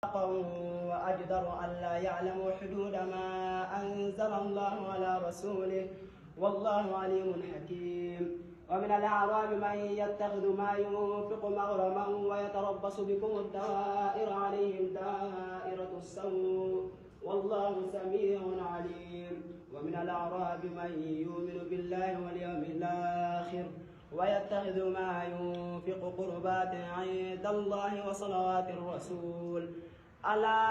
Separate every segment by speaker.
Speaker 1: وأجدر أن لا يعلموا حدود ما أنزل الله على رسوله والله عليم حكيم. ومن الأعراب من يتخذ ما ينفق مغرما ويتربص بكم الدوائر عليهم دائرة السوء والله سميع عليم. ومن الأعراب من يؤمن بالله واليوم الآخر ويتخذ ما ينفق قربات عند الله وصلوات الرسول ألا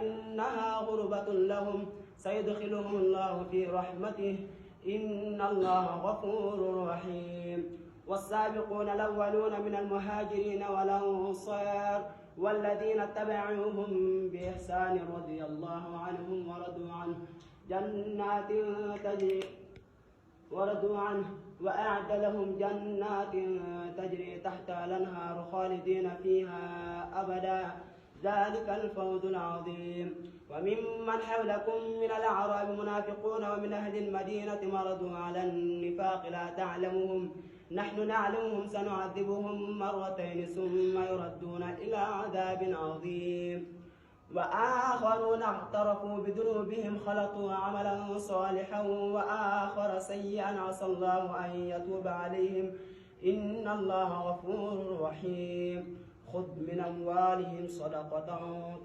Speaker 1: إنها غربة لهم سيدخلهم الله في رحمته إن الله غفور رحيم. والسابقون الأولون من المهاجرين والأنصار والذين اتبعوهم بإحسان رضي الله عنهم ورضوا عنه جنات تجري وأعد لهم جنات تجري تحتها الأنهار خالدين فيها أبدا ذلك الفوز العظيم. وممن حولكم من الأعراب منافقون ومن أهل المدينة مرضوا على النفاق لا تعلمهم نحن نعلمهم سنعذبهم مرتين ثم يردون إلى عذاب عظيم. وآخرون اعترفوا بذنوبهم خلطوا عملا صالحا وآخر سيئا عسى الله أن يتوب عليهم إن الله غفور رحيم. خذ من أموالهم صدقة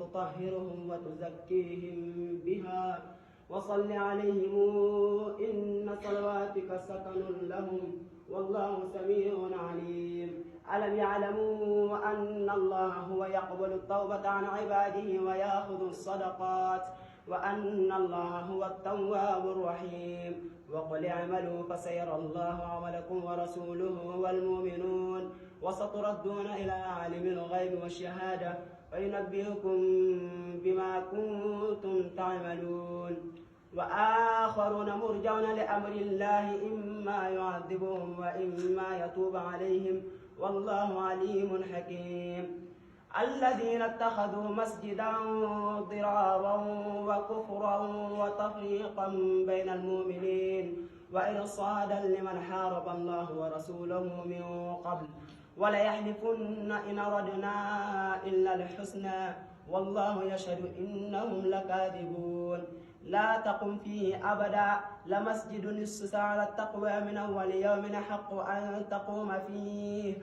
Speaker 1: تطهرهم وتزكيهم بها وصل عليهم إن صلواتك سكن لهم والله سميع عليم. ألم يعلموا أن الله هو يقبل التوبة عن عباده ويأخذ الصدقات وأن الله هو التواب الرحيم. وقل اعملوا فسيرى الله عملكم ورسوله والمؤمنون وستردون إلى عالم الغيب والشهادة فينبئكم بما كنتم تعملون. وآخرون مرجون لأمر الله إما يعذبهم وإما يتوب عليهم والله عليم حكيم. الذين اتخذوا مسجدا ضرارا وكفرا وتفريقا بين المؤمنين وإرصادا لمن حارب الله ورسوله من قبل وليحلفن إن أردنا إلا الحسنى والله يشهد إنهم لكاذبون. لا تقم فيه أبدا لمسجد أسس على التقوى من أول يوم حق أن تقوم فيه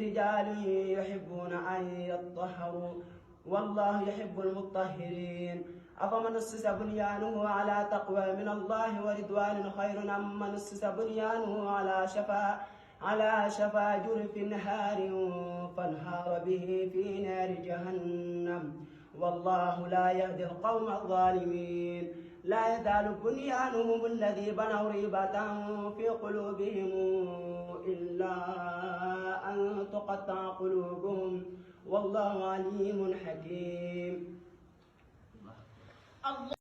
Speaker 1: رجال يحبون أن يطهروا والله يحب المطهرين. أفمن أسس بنيانه على تقوى من الله ورضوان خير أم من أسس بنيانه على شفا جرف نهار فانهار به في نار جهنم والله لا يهدي القوم الظالمين. لا يزال بنيانهم الذي بنوا ريبة في قلوبهم إلا أن تقطع قلوبهم والله عليم حكيم.